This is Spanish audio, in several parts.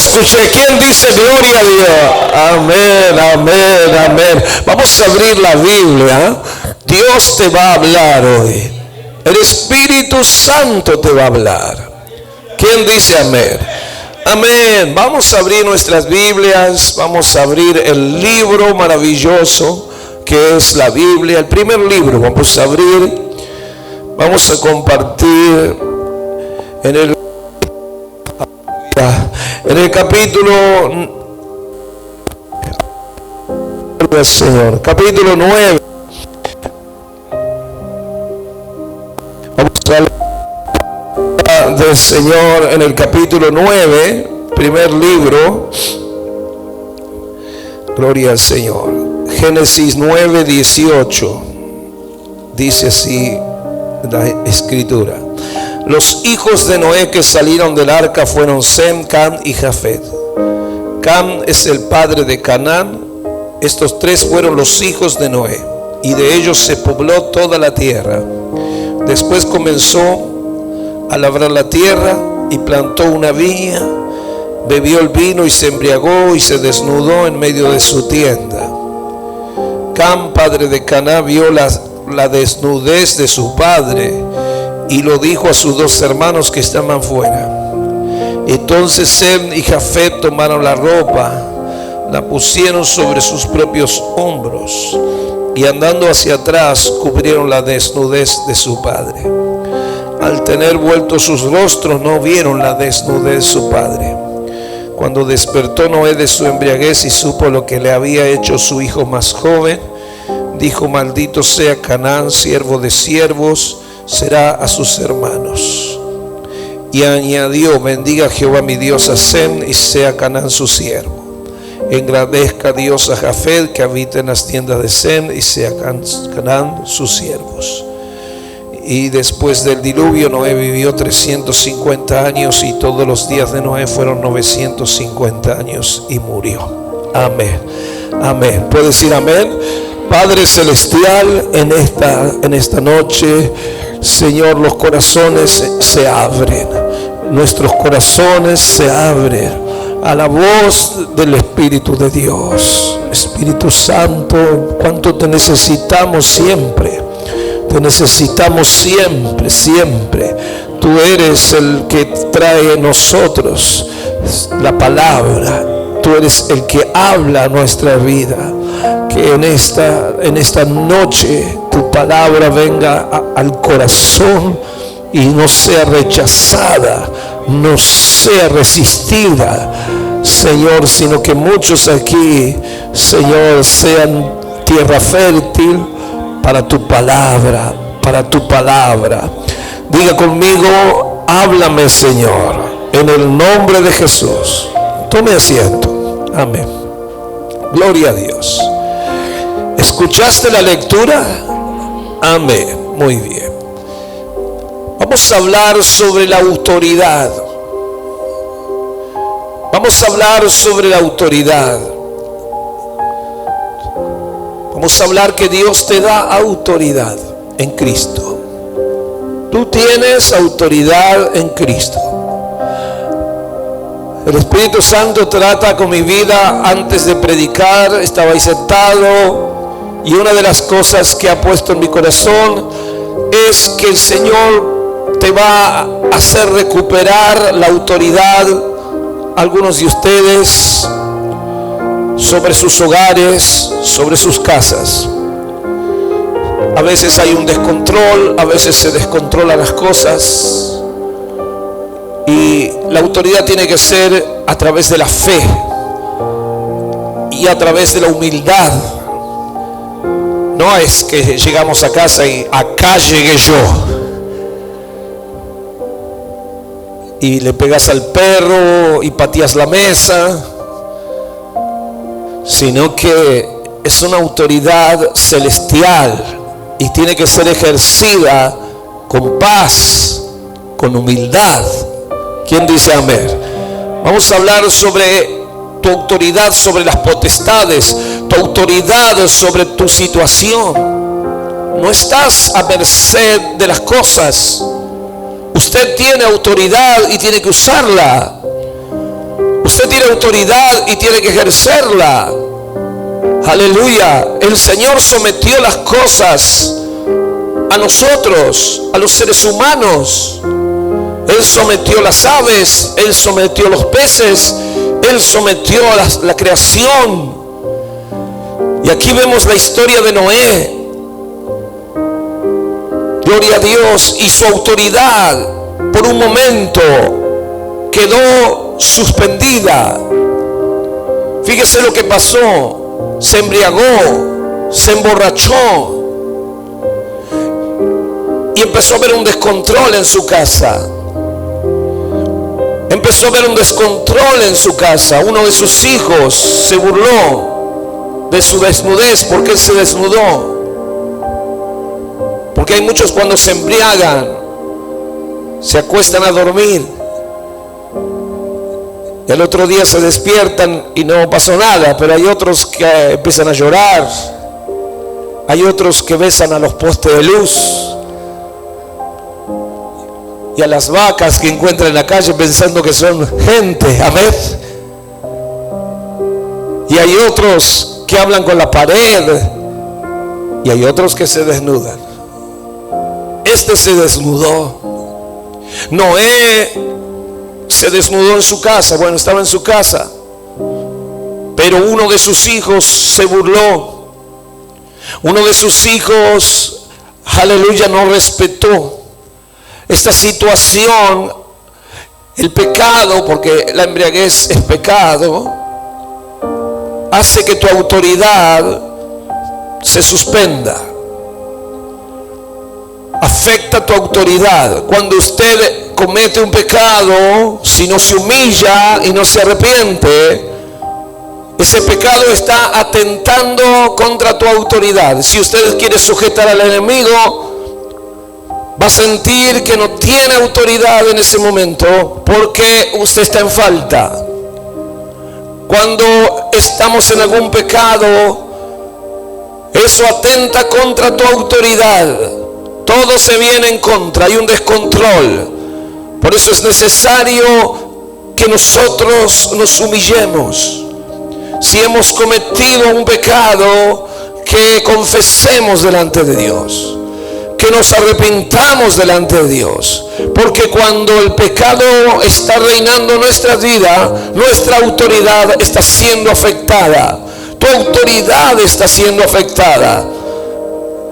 escuché. ¿Quién dice gloria a Dios? Amén, amén, amén. Vamos a abrir la Biblia. Dios te va a hablar hoy. El Espíritu Santo te va a hablar. ¿Quién dice amén? Amén. Vamos a abrir nuestras Biblias. Vamos a abrir el libro maravilloso que es la Biblia. El primer libro vamos a abrir. Vamos a compartir en el capítulo del Señor, capítulo 9. Vamos a hablar del Señor en el capítulo 9, primer libro. Gloria al Señor. Génesis 9, 18. Dice así la escritura: los hijos de Noé que salieron del arca fueron Sem, Cam y Jafet. Cam es el padre de Canaán. Estos tres fueron los hijos de Noé, y de ellos se pobló toda la tierra. Después comenzó a labrar la tierra y plantó una viña, bebió el vino y se embriagó y se desnudó en medio de su tienda. Cam, padre de Canaán, vio la desnudez de su padre y lo dijo a sus dos hermanos que estaban fuera. Entonces Sem y Jafet tomaron la ropa, la pusieron sobre sus propios hombros y andando hacia atrás cubrieron la desnudez de su padre. Al tener vueltos sus rostros no vieron la desnudez de su padre. Cuando despertó Noé de su embriaguez y supo lo que le había hecho su hijo más joven, dijo: maldito sea Canaán, siervo de siervos será a sus hermanos. Y añadió: bendiga Jehová mi Dios a Sem y sea Canaán su siervo. Engrandezca Dios a Jafet que habita en las tiendas de Sem y sea Canaán sus siervos. Y después del diluvio Noé vivió 350 años y todos los días de Noé fueron 950 años y murió. Amén, amén. ¿Puedes decir amén? Padre celestial, en esta noche, Señor, los corazones se abren, nuestros corazones se abren a la voz del Espíritu de Dios. Espíritu Santo, cuánto te necesitamos siempre. Te necesitamos siempre, siempre. Tú eres el que trae a nosotros la palabra. Tú eres el que habla nuestra vida. Que en esta noche tu palabra venga al corazón y no sea rechazada, no sea resistida, Señor, sino que muchos aquí, Señor, sean tierra fértil para tu palabra, para tu palabra. Diga conmigo: háblame, Señor, en el nombre de Jesús. Tome asiento. Amén. Gloria a Dios. ¿Escuchaste la lectura? Amén. Muy bien. Vamos a hablar sobre la autoridad. Vamos a hablar sobre la autoridad. Vamos a hablar que Dios te da autoridad en Cristo. Tú tienes autoridad en Cristo. El Espíritu Santo trata con mi vida antes de predicar. Estaba ahí sentado y una de las cosas que ha puesto en mi corazón es que el Señor te va a hacer recuperar la autoridad, algunos de ustedes, sobre sus hogares, sobre sus casas. A veces hay un descontrol, a veces se descontrolan las cosas, y la autoridad tiene que ser a través de la fe y a través de la humildad. No es que llegamos a casa y acá llegué yo y le pegas al perro y pateas la mesa, sino que es una autoridad celestial y tiene que ser ejercida con paz, con humildad. ¿Quién dice amén? Vamos a hablar sobre tu autoridad sobre las potestades, tu autoridad sobre tu situación. No estás a merced de las cosas. Usted tiene autoridad y tiene que usarla. Usted tiene autoridad y tiene que ejercerla. Aleluya. El Señor sometió las cosas a nosotros, a los seres humanos. Él sometió las aves, Él sometió los peces, Él sometió la creación. Y aquí vemos la historia de Noé. Gloria a Dios. Y su autoridad por un momento quedó suspendida. Fíjese lo que pasó. Se embriagó, se emborrachó y empezó a haber un descontrol en su casa. Empezó a haber un descontrol en su casa. Uno de sus hijos se burló de su desnudez porque él se desnudó. Porque hay muchos cuando se embriagan, se acuestan a dormir y al otro día se despiertan y no pasó nada. Pero hay otros que empiezan a llorar. Hay otros que besan a los postes de luz y a las vacas que encuentran en la calle pensando que son gente. Amén. Y hay otros que hablan con la pared y hay otros que se desnudan. Este se desnudó. Noé se desnudó en su casa. Bueno, estaba en su casa, pero uno de sus hijos se burló. Uno de sus hijos, aleluya, no respetó esta situación. El pecado, porque la embriaguez es pecado, hace que tu autoridad se suspenda. Afecta tu autoridad. Cuando usted comete un pecado, si no se humilla y no se arrepiente, ese pecado está atentando contra tu autoridad. Si usted quiere sujetar al enemigo, va a sentir que no tiene autoridad en ese momento porque usted está en falta. Cuando estamos en algún pecado, eso atenta contra tu autoridad. Todo se viene en contra, hay un descontrol. Por eso es necesario que nosotros nos humillemos. Si hemos cometido un pecado, que confesemos delante de Dios, que nos arrepintamos delante de Dios. Porque cuando el pecado está reinando en nuestra vida, nuestra autoridad está siendo afectada. Tu autoridad está siendo afectada.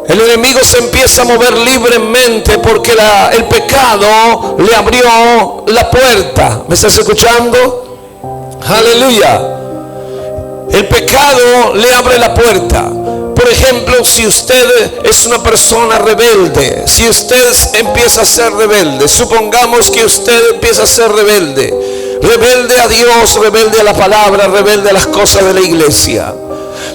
El enemigo se empieza a mover libremente porque el pecado le abrió la puerta. ¿Me estás escuchando? Aleluya. El pecado le abre la puerta. Por ejemplo, si usted es una persona rebelde, si usted empieza a ser rebelde, supongamos que usted empieza a ser rebelde, rebelde a Dios, rebelde a la palabra, rebelde a las cosas de la iglesia.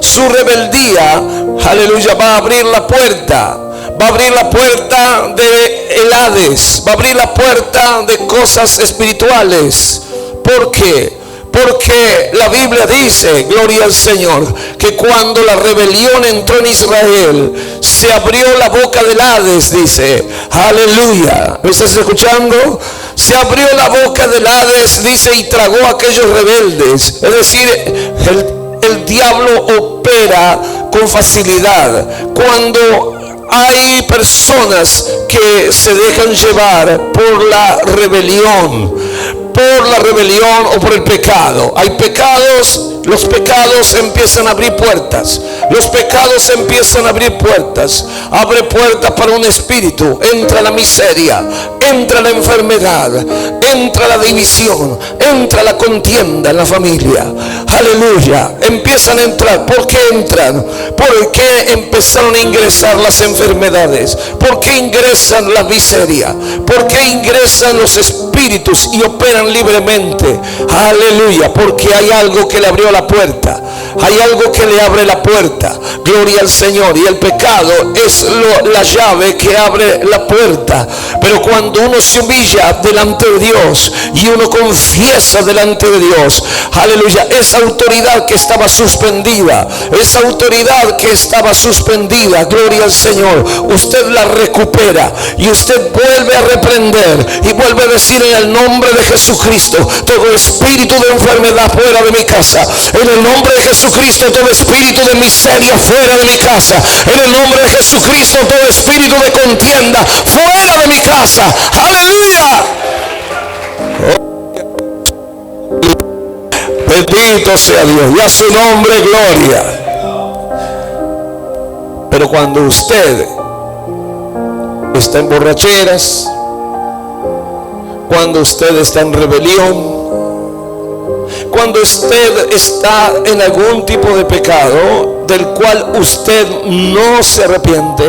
Su rebeldía, aleluya, va a abrir la puerta. Va a abrir la puerta de el Hades. Va a abrir la puerta de cosas espirituales. ¿Por qué? Porque la Biblia dice, gloria al Señor, que cuando la rebelión entró en Israel, se abrió la boca del Hades, dice. Aleluya. ¿Me estás escuchando? Se abrió la boca del Hades, dice, y tragó a aquellos rebeldes. Es decir, el diablo opera con facilidad cuando hay personas que se dejan llevar por la rebelión o por el pecado. Hay pecados, los pecados empiezan a abrir puertas. Los pecados empiezan a abrir puertas. Abre puertas para un espíritu. Entra la miseria, entra la enfermedad, entra la división, entra la contienda en la familia. Aleluya. Empiezan a entrar. ¿Por qué entran? Porque empezaron a ingresar las enfermedades. ¿Por qué ingresan la miseria? ¿Por qué ingresan los espíritus y operan libremente? Aleluya. Porque hay algo que le abrió la puerta. Hay algo que le abre la puerta. Gloria al Señor. Y el pecado es la llave que abre la puerta. Pero cuando uno se humilla delante de Dios y uno confiesa delante de Dios, aleluya, esa autoridad que estaba suspendida, esa autoridad que estaba suspendida, gloria al Señor, usted la recupera y usted vuelve a reprender y vuelve a decir: en el nombre de Jesucristo, todo espíritu de enfermedad fuera de mi casa. En el nombre de Jesucristo, todo espíritu de miseria fuera de mi casa. En el nombre de Jesucristo, todo espíritu de contienda fuera de mi casa. Aleluya. Bendito sea Dios, y a su nombre gloria. Pero cuando usted está en borracheras, cuando usted está en rebelión, cuando usted está en algún tipo de pecado del cual usted no se arrepiente,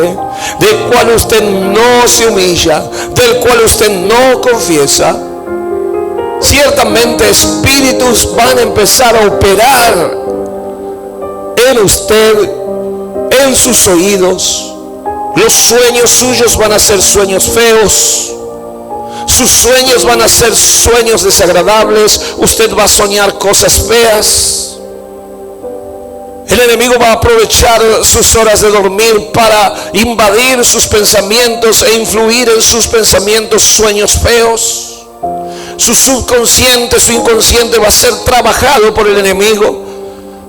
del cual usted no se humilla, del cual usted no confiesa, ciertamente espíritus van a empezar a operar en usted, en sus oídos. Los sueños suyos van a ser sueños feos. Sus sueños van a ser sueños desagradables. Usted va a soñar cosas feas. El enemigo va a aprovechar sus horas de dormir para invadir sus pensamientos e influir en sus pensamientos sueños feos. Su subconsciente, su inconsciente va a ser trabajado por el enemigo.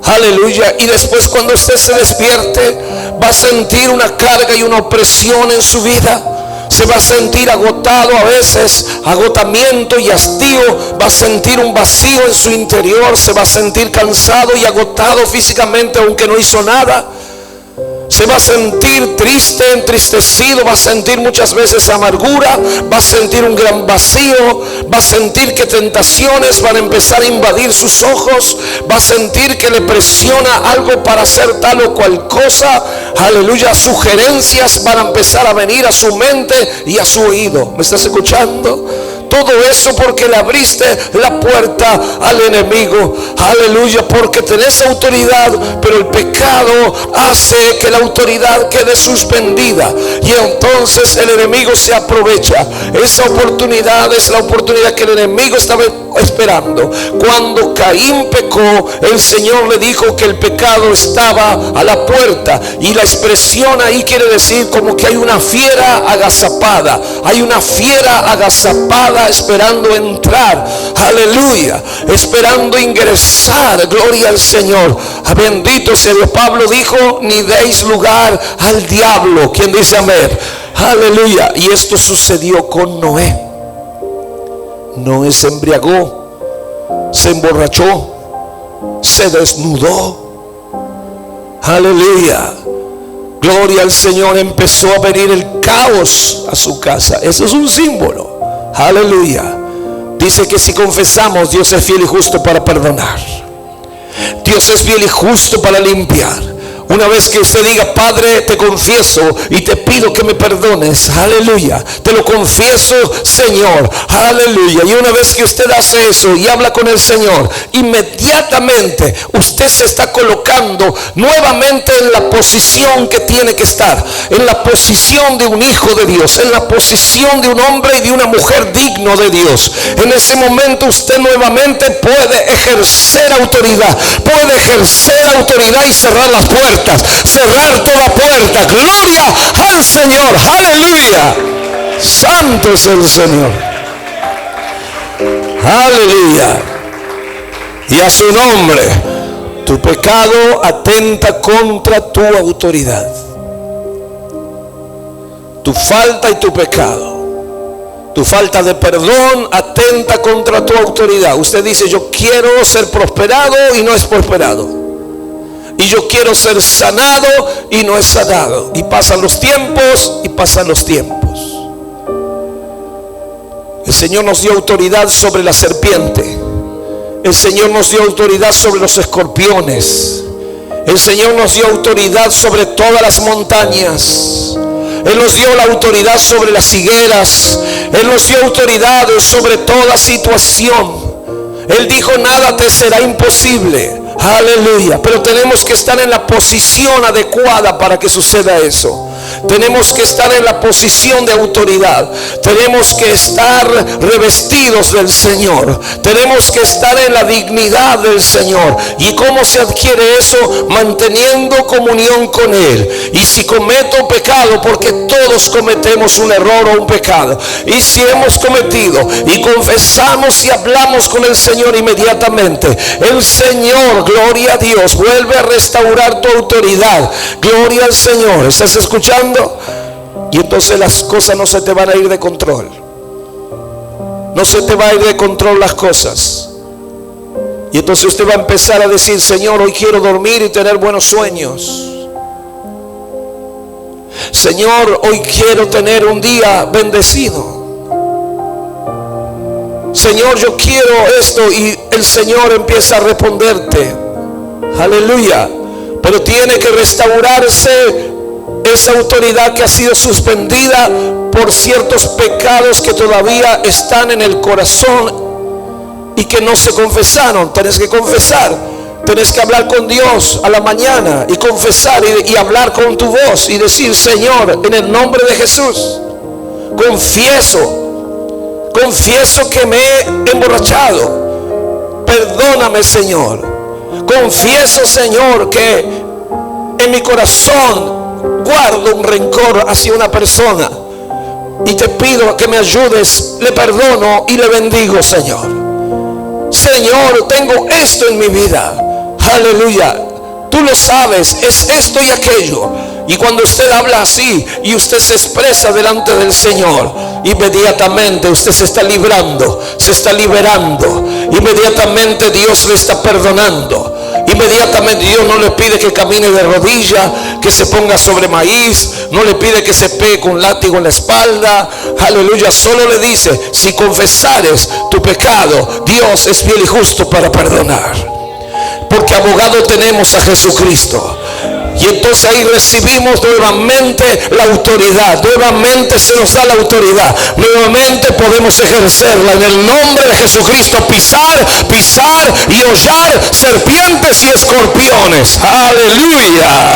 Aleluya. Y después, cuando usted se despierte, va a sentir una carga y una opresión en su vida. Se va a sentir agotado, a veces agotamiento y hastío. Va a sentir un vacío en su interior. Se va a sentir cansado y agotado físicamente, aunque no hizo nada. Se va a sentir triste, entristecido, va a sentir muchas veces amargura, va a sentir un gran vacío, va a sentir que tentaciones van a empezar a invadir sus ojos, va a sentir que le presiona algo para hacer tal o cual cosa. Aleluya, sugerencias van a empezar a venir a su mente y a su oído. ¿Me estás escuchando? Todo eso porque le abriste la puerta al enemigo. Aleluya, porque tenés autoridad, pero el pecado hace que la autoridad quede suspendida. Y entonces el enemigo se aprovecha. Esa oportunidad es la oportunidad que el enemigo estaba esperando. Cuando Caín pecó, el Señor le dijo que el pecado estaba a la puerta. Y la expresión ahí quiere decir como que hay una fiera agazapada. Hay una fiera agazapada esperando entrar, aleluya, esperando ingresar. Gloria al Señor, bendito sea Dios. Pablo dijo: ni deis lugar al diablo. ¿Quién dice amén? Aleluya. Y esto sucedió con Noé. Noé se embriagó, se emborrachó, se desnudó. Aleluya. Gloria al Señor. Empezó a venir el caos a su casa. Eso es un símbolo. Aleluya. Dice que si confesamos, Dios es fiel y justo para perdonar. Dios es fiel y justo para limpiar. Una vez que usted diga: Padre, te confieso y te pido que me perdones, aleluya, te lo confieso, Señor, aleluya. Y una vez que usted hace eso y habla con el Señor, inmediatamente usted se está colocando nuevamente en la posición que tiene que estar, en la posición de un hijo de Dios, en la posición de un hombre y de una mujer digno de Dios. En ese momento usted nuevamente puede ejercer autoridad y cerrar las puertas. Cerrar toda puerta. Gloria al Señor. Aleluya. Santo es el Señor. Aleluya. Y a su nombre. Tu pecado atenta contra tu autoridad. Tu falta y tu pecado, tu falta de perdón atenta contra tu autoridad. Usted dice: yo quiero ser prosperado y no es prosperado. Y yo quiero ser sanado y no es sanado. Y pasan los tiempos y pasan los tiempos. El Señor nos dio autoridad sobre la serpiente. El Señor nos dio autoridad sobre los escorpiones. El Señor nos dio autoridad sobre todas las montañas. Él nos dio la autoridad sobre las higueras. Él nos dio autoridad sobre toda situación. Él dijo: nada te será imposible. Aleluya. Pero tenemos que estar en la posición adecuada para que suceda eso. Tenemos que estar en la posición de autoridad. Tenemos que estar revestidos del Señor. Tenemos que estar en la dignidad del Señor. ¿Y cómo se adquiere eso? Manteniendo comunión con Él. Y si cometo pecado, porque todos cometemos un error o un pecado, y si hemos cometido y confesamos y hablamos con el Señor inmediatamente, el Señor, gloria a Dios, vuelve a restaurar tu autoridad. Gloria al Señor. ¿Estás escuchando? Y entonces las cosas no se te van a ir de control. No se te va a ir de control las cosas. Y entonces usted va a empezar a decir: Señor, hoy quiero dormir y tener buenos sueños. Señor, hoy quiero tener un día bendecido. Señor, yo quiero esto. Y el Señor empieza a responderte. Aleluya. Pero tiene que restaurarse esa autoridad que ha sido suspendida por ciertos pecados que todavía están en el corazón y que no se confesaron. Tenés que confesar. Tenés que hablar con Dios a la mañana y confesar y hablar con tu voz y decir: Señor, en el nombre de Jesús, confieso que me he emborrachado. Perdóname, Señor. Confieso, Señor, que en mi corazón guardo un rencor hacia una persona, y te pido que me ayudes. Le perdono y le bendigo, Señor. Señor, tengo esto en mi vida. Aleluya. Tú lo sabes, es esto y aquello. Y cuando usted habla así y usted se expresa delante del Señor, inmediatamente usted se está librando, se está liberando. Inmediatamente Dios le está perdonando. Inmediatamente Dios no le pide que camine de rodillas, que se ponga sobre maíz, no le pide que se pegue con un látigo en la espalda. Aleluya. Solo le dice: si confesares tu pecado, Dios es fiel y justo para perdonar. Porque abogado tenemos a Jesucristo. Y entonces ahí recibimos nuevamente la autoridad. Nuevamente se nos da la autoridad. Nuevamente podemos ejercerla en el nombre de Jesucristo. Pisar y hollar serpientes y escorpiones. Aleluya.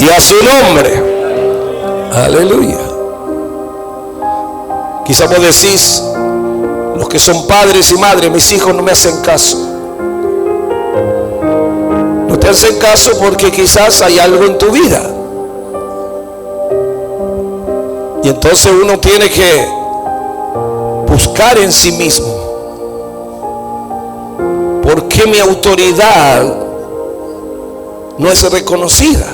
Y a su nombre. Aleluya. Quizá vos decís: los que son padres y madres, mis hijos no me hacen caso. No te hacen caso porque quizás hay algo en tu vida. Y entonces uno tiene que buscar en sí mismo: ¿por qué mi autoridad no es reconocida?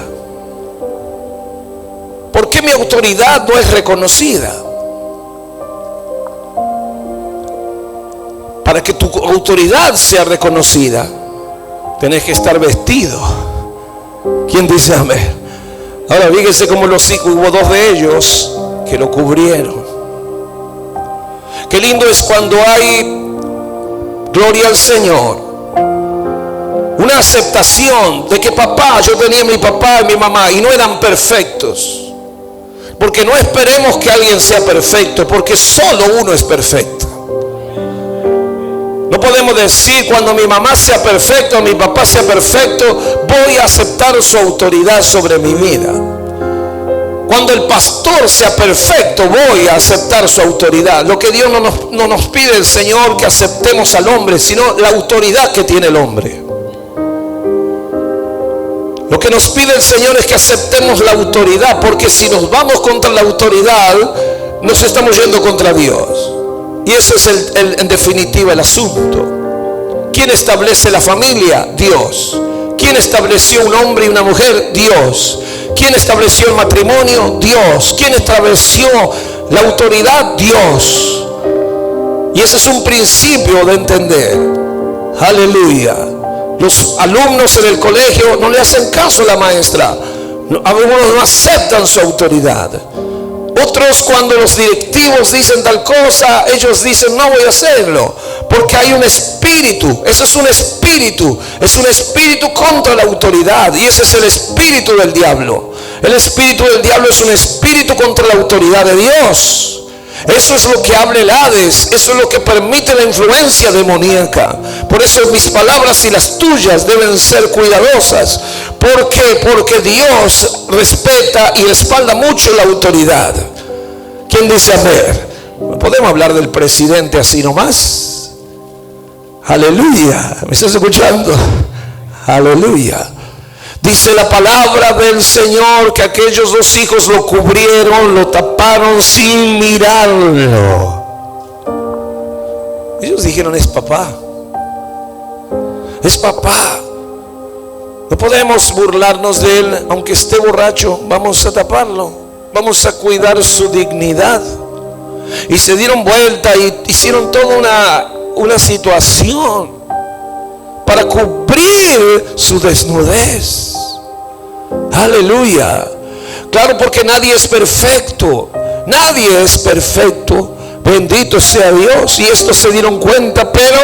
¿Por qué mi autoridad no es reconocida? Para que tu autoridad sea reconocida, tenés que estar vestido. ¿Quién dice amén? Ahora fíjense cómo los hijos, hubo 2 de ellos que lo cubrieron. Qué lindo es cuando hay, gloria al Señor, una aceptación de que yo tenía mi papá y mi mamá y no eran perfectos. Porque no esperemos que alguien sea perfecto, porque solo uno es perfecto. No podemos decir: cuando mi mamá sea perfecta o mi papá sea perfecto, voy a aceptar su autoridad sobre mi vida. Cuando el pastor sea perfecto, voy a aceptar su autoridad. Lo que Dios no nos pide el Señor que aceptemos al hombre, sino la autoridad que tiene el hombre. Lo que nos pide el Señor es que aceptemos la autoridad, porque si nos vamos contra la autoridad, nos estamos yendo contra Dios. Y ese es en definitiva el asunto. ¿Quién establece la familia? Dios. ¿Quién estableció un hombre y una mujer? Dios. ¿Quién estableció el matrimonio? Dios. ¿Quién estableció la autoridad? Dios. Y ese es un principio de entender. Aleluya. Los alumnos en el colegio no le hacen caso a la maestra. Algunos no aceptan su autoridad. Otros, cuando los directivos dicen tal cosa, ellos dicen: no voy a hacerlo, porque hay un espíritu. Eso es un espíritu. Es un espíritu contra la autoridad. Y ese es el espíritu del diablo. El espíritu del diablo es un espíritu contra la autoridad de Dios. Eso es lo que habla el Hades. Eso es lo que permite la influencia demoníaca. Por eso mis palabras y las tuyas deben ser cuidadosas. ¿Por qué? Porque Dios respeta y respalda mucho la autoridad. ¿Quién dice amén? ¿No podemos hablar del presidente así nomás? Aleluya. ¿Me estás escuchando? Aleluya. Dice la palabra del Señor que aquellos dos hijos lo cubrieron, lo taparon sin mirarlo. Ellos dijeron: es papá. Es papá. No podemos burlarnos de él, aunque esté borracho. Vamos a taparlo. Vamos a cuidar su dignidad. Y se dieron vuelta y hicieron toda una situación para cubrir su desnudez. Aleluya. Claro, porque nadie es perfecto. Nadie es perfecto. Bendito sea Dios. Y estos se dieron cuenta, pero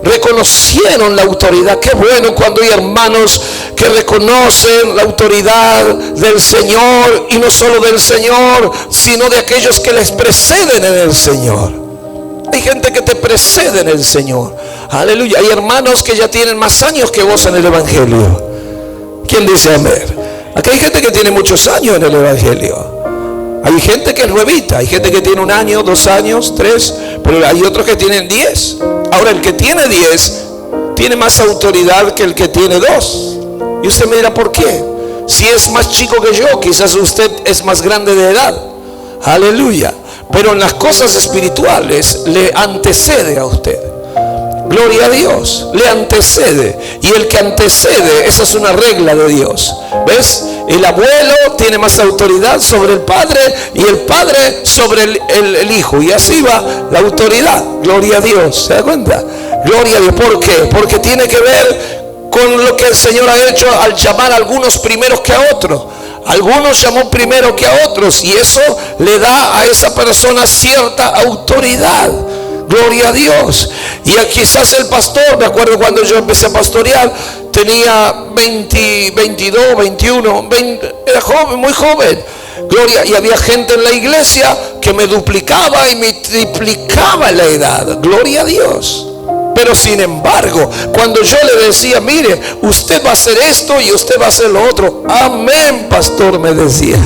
reconocieron la autoridad. Qué bueno cuando hay hermanos que reconocen la autoridad del Señor, y no solo del Señor, sino de aquellos que les preceden en el Señor. Hay gente que te precede en el Señor. Aleluya. Hay hermanos que ya tienen más años que vos en el Evangelio. ¿Quién dice amén? Aquí hay gente que tiene muchos años en el Evangelio. Hay gente que es nuevita. Hay gente que tiene 1 año, 2 años, 3. Pero hay otros que tienen 10. Ahora el que tiene 10 tiene más autoridad que el que tiene 2. Y usted me dirá: ¿por qué? Si es más chico que yo, quizás usted es más grande de edad. Aleluya. Pero en las cosas espirituales le antecede a usted. Gloria a Dios, le antecede. Y el que antecede, esa es una regla de Dios. ¿Ves? El abuelo tiene más autoridad sobre el padre, y el padre sobre el hijo. Y así va la autoridad. Gloria a Dios. ¿Se da cuenta? Gloria a Dios. ¿Por qué? Porque tiene que ver con lo que el Señor ha hecho al llamar a algunos primeros que a otros. Algunos llamó primero que a otros, y eso le da a esa persona cierta autoridad. Gloria a Dios. Y quizás el pastor, me acuerdo cuando yo empecé a pastorear, tenía 22, 21, 20, era joven, muy joven. Gloria, y había gente en la iglesia que me duplicaba y me triplicaba la edad. Gloria a Dios. Pero sin embargo, cuando yo le decía: mire, usted va a hacer esto y usted va a hacer lo otro. Amén, pastor, me decía.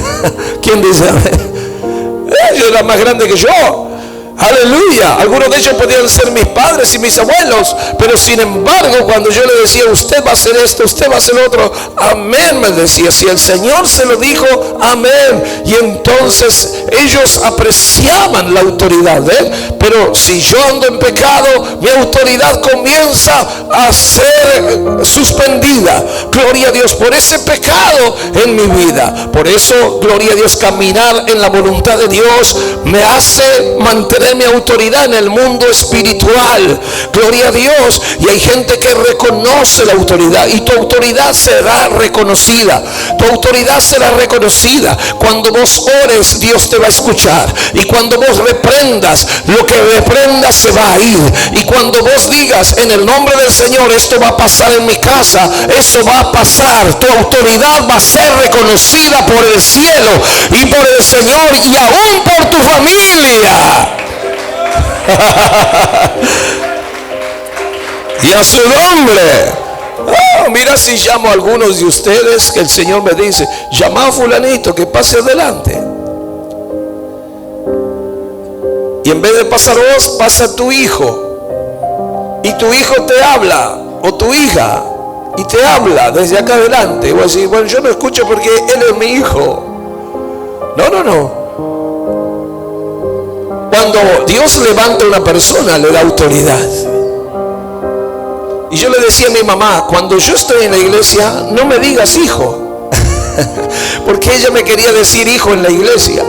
¿Quién dice amén? Yo era más grande que yo. Aleluya. Algunos de ellos podían ser mis padres y mis abuelos, pero sin embargo, cuando yo le decía: usted va a hacer esto, usted va a hacer lo otro, amén, me decía. Si el Señor se lo dijo, amén. Y entonces ellos apreciaban la autoridad de él. Pero si yo ando en pecado, mi autoridad comienza a ser suspendida. Gloria a Dios por ese pecado en mi vida. Por eso, gloria a Dios, caminar en la voluntad de Dios me hace mantener mi autoridad en el mundo espiritual. Gloria a Dios. Y hay gente que reconoce la autoridad, y tu autoridad será reconocida. Tu autoridad será reconocida. Cuando vos ores, Dios te va a escuchar. Y cuando vos reprendas, lo que reprendas se va a ir. Y cuando vos digas: en el nombre del Señor, esto va a pasar en mi casa, eso va a pasar. Tu autoridad va a ser reconocida por el cielo y por el Señor, y aún por tu familia. Y a su nombre. Oh, mira, si llamo a algunos de ustedes, que el Señor me dice: llama a fulanito que pase adelante. Y en vez de pasar vos, pasa tu hijo. Y tu hijo te habla, o tu hija, y te habla desde acá adelante. Y voy a decir: bueno, yo no escucho porque él es mi hijo. No. Cuando Dios levanta a una persona, le da autoridad. Y yo le decía a mi mamá: cuando yo estoy en la iglesia, no me digas hijo. Porque ella me quería decir hijo en la iglesia.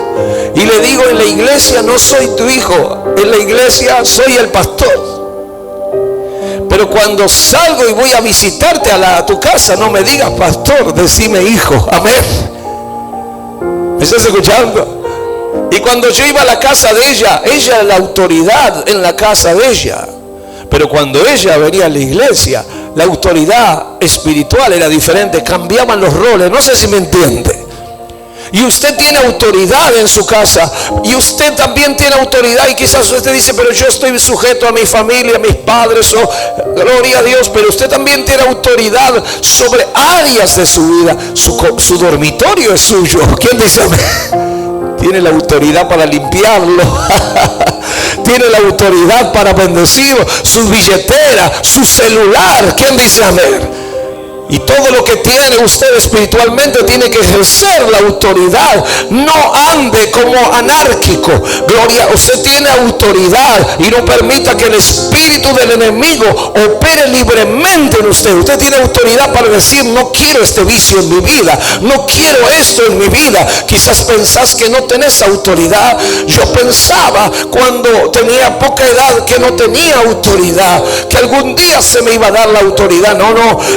Y le digo: en la iglesia no soy tu hijo, en la iglesia soy el pastor. Pero cuando salgo y voy a visitarte a tu casa, no me digas pastor, decime hijo. Amén. ¿Me estás escuchando? Y cuando yo iba a la casa de ella era la autoridad en la casa de ella. Pero cuando ella venía a la iglesia, la autoridad espiritual era diferente. Cambiaban los roles. No sé si me entiende. Y usted tiene autoridad en su casa. Y usted también tiene autoridad. Y quizás usted dice, pero yo estoy sujeto a mi familia, a mis padres. Gloria a Dios. Pero usted también tiene autoridad sobre áreas de su vida. Su dormitorio es suyo. ¿Quién dice amén? Tiene la autoridad para limpiarlo. Tiene la autoridad para bendecirlo. Su billetera, su celular. ¿Quién dice amén? Y todo lo que tiene usted espiritualmente tiene que ejercer la autoridad. No ande como anárquico. Gloria, usted tiene autoridad y no permita que el espíritu del enemigo opere libremente en usted. Usted tiene autoridad para decir, no quiero este vicio en mi vida, no quiero esto en mi vida. Quizás pensás que no tenés autoridad. Yo pensaba cuando tenía poca edad que no tenía autoridad, que algún día se me iba a dar la autoridad. No,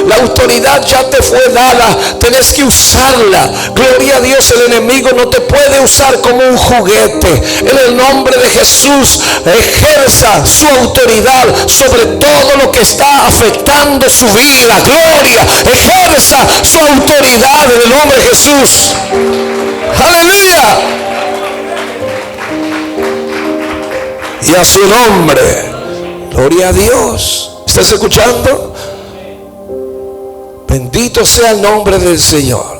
la autoridad ya te fue dada, tenés que usarla. Gloria a Dios, el enemigo no te puede usar como un juguete. En el nombre de Jesús, ejerza su autoridad sobre todo lo que está afectando su vida. Gloria, ejerza su autoridad en el nombre de Jesús. Aleluya. Y a su nombre, gloria a Dios. ¿Estás escuchando? Bendito sea el nombre del Señor.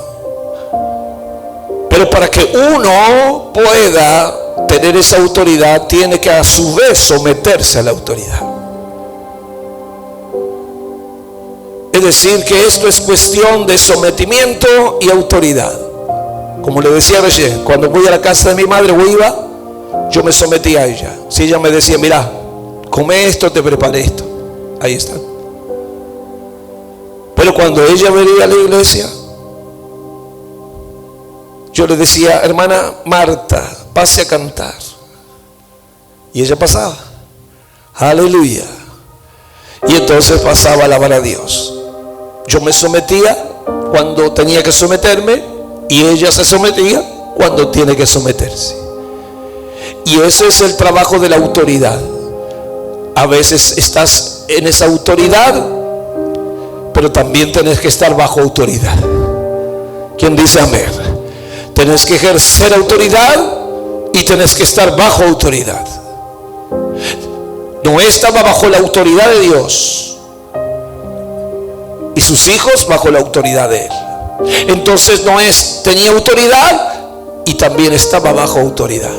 Pero para que uno pueda tener esa autoridad, tiene que a su vez someterse a la autoridad. Es decir, que esto es cuestión de sometimiento y autoridad. Como le decía recién, cuando voy a la casa de mi madre o iba, yo me sometí a ella. Si ella me decía, mira, come esto, te preparé esto, ahí está. Pero cuando ella venía a la iglesia, yo le decía, hermana Marta, pase a cantar. Y ella pasaba. Aleluya. Y entonces pasaba a alabar a Dios. Yo me sometía cuando tenía que someterme, y ella se sometía cuando tiene que someterse. Y ese es el trabajo de la autoridad. A veces estás en esa autoridad, pero también tenés que estar bajo autoridad. ¿Quién dice amén? Tenés que ejercer autoridad y tenés que estar bajo autoridad. Noé estaba bajo la autoridad de Dios y sus hijos bajo la autoridad de él. Entonces Noé tenía autoridad y también estaba bajo autoridad.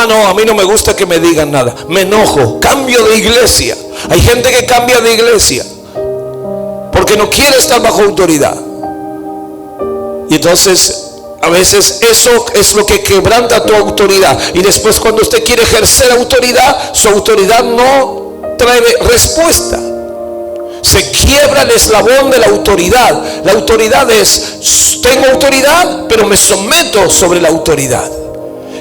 No, a mí no me gusta que me digan nada, me enojo, cambio de iglesia. Hay gente que cambia de iglesia porque no quiere estar bajo autoridad. Y entonces a veces eso es lo que quebranta tu autoridad. Y después cuando usted quiere ejercer autoridad, su autoridad no trae respuesta. Se quiebra el eslabón de la autoridad. La autoridad es, tengo autoridad, pero me someto sobre la autoridad.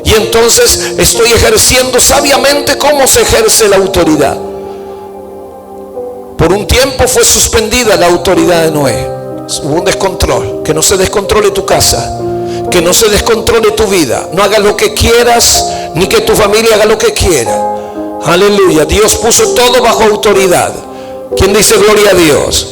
Y entonces estoy ejerciendo sabiamente cómo se ejerce la autoridad. Por un tiempo fue suspendida la autoridad de Noé. Hubo un descontrol. Que no se descontrole tu casa, que no se descontrole tu vida. No hagas lo que quieras, ni que tu familia haga lo que quiera. Aleluya. Dios puso todo bajo autoridad. ¿Quién dice gloria a Dios?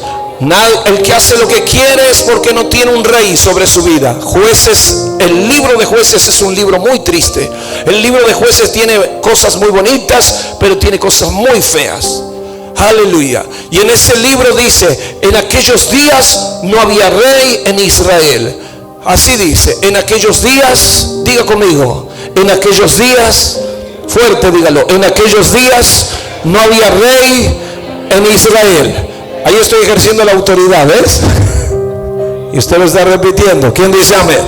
El que hace lo que quiere es porque no tiene un rey sobre su vida. Jueces, el libro de Jueces es un libro muy triste. El libro de Jueces tiene cosas muy bonitas, pero tiene cosas muy feas. Aleluya. Y en ese libro dice, en aquellos días no había rey en Israel. Así dice, en aquellos días, diga conmigo, en aquellos días, fuerte dígalo, en aquellos días no había rey en Israel. Ahí estoy ejerciendo la autoridad, ¿ves? Y usted lo está repitiendo. ¿Quién dice amén?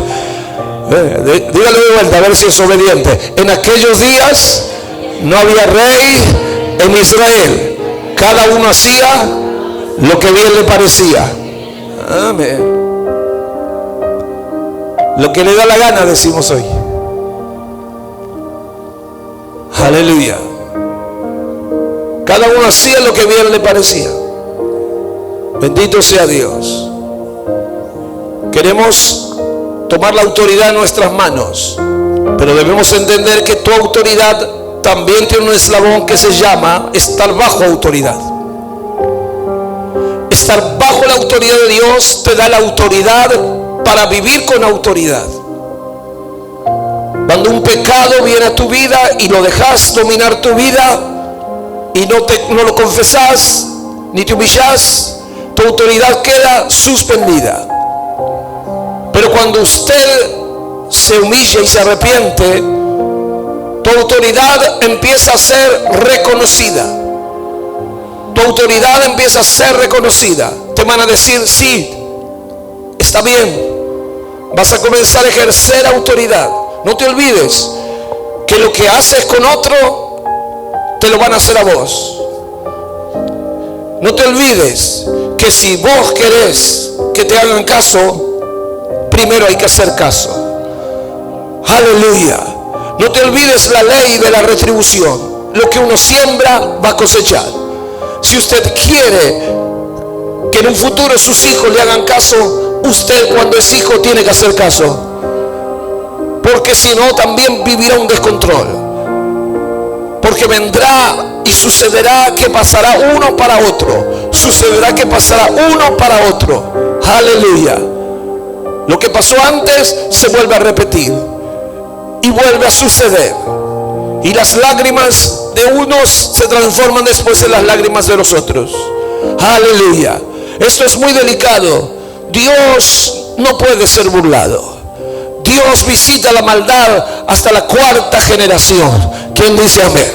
Dígalo de vuelta a ver si es obediente. En aquellos días no había rey en Israel. Cada uno hacía lo que bien le parecía. Amén. Lo que le da la gana, decimos hoy. Aleluya. Cada uno hacía lo que bien le parecía. Bendito sea Dios. Queremos tomar la autoridad en nuestras manos, pero debemos entender que tu autoridad también tiene un eslabón que se llama estar bajo autoridad. Estar bajo la autoridad de Dios te da la autoridad para vivir con autoridad. Cuando un pecado viene a tu vida y lo dejas dominar tu vida y no lo confesás ni te humillás, tu autoridad queda suspendida. Pero cuando usted se humilla y se arrepiente, tu autoridad empieza a ser reconocida. Tu autoridad empieza a ser reconocida. Te van a decir, sí, está bien. Vas a comenzar a ejercer autoridad. No te olvides que lo que haces con otro, te lo van a hacer a vos. No te olvides que si vos querés que te hagan caso, primero hay que hacer caso. Aleluya. No te olvides la ley de la retribución. Lo que uno siembra va a cosechar. Si usted quiere que en un futuro sus hijos le hagan caso, usted cuando es hijo tiene que hacer caso. Porque si no, también vivirá un descontrol. Porque vendrá y sucederá que pasará uno para otro. Sucederá que pasará uno para otro. Aleluya. Lo que pasó antes se vuelve a repetir. Y vuelve a suceder. Y las lágrimas de unos se transforman después en las lágrimas de los otros. Aleluya. Esto es muy delicado. Dios no puede ser burlado. Dios visita la maldad hasta la 4ª generación. ¿Quién dice amén?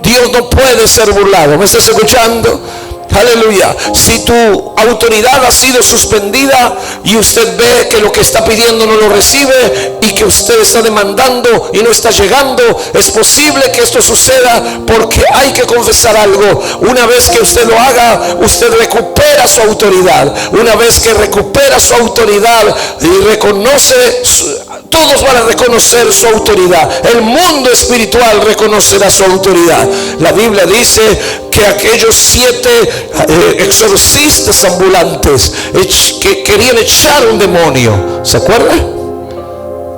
Dios no puede ser burlado. ¿Me estás escuchando? Aleluya. Si tu autoridad ha sido suspendida y usted ve que lo que está pidiendo no lo recibe y que usted está demandando y no está llegando, es posible que esto suceda porque hay que confesar algo. Una vez que usted lo haga, usted recupera su autoridad. Una vez que recupera su autoridad y reconoce, todos van a reconocer su autoridad. El mundo espiritual reconocerá su autoridad. La Biblia dice que aquellos 7 exorcistas ambulantes que querían echar un demonio, ¿se acuerda?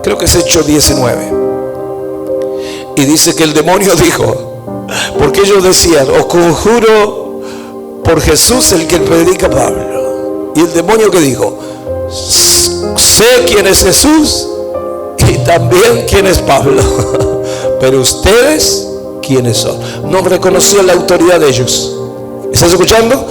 Creo que es Hechos 19. Y dice que el demonio dijo, porque ellos decían, os conjuro por Jesús el que predica Pablo. Y el demonio que dijo, sé quién es Jesús y también quién es Pablo, pero ustedes quiénes son. No reconocían la autoridad de ellos. ¿Estás escuchando?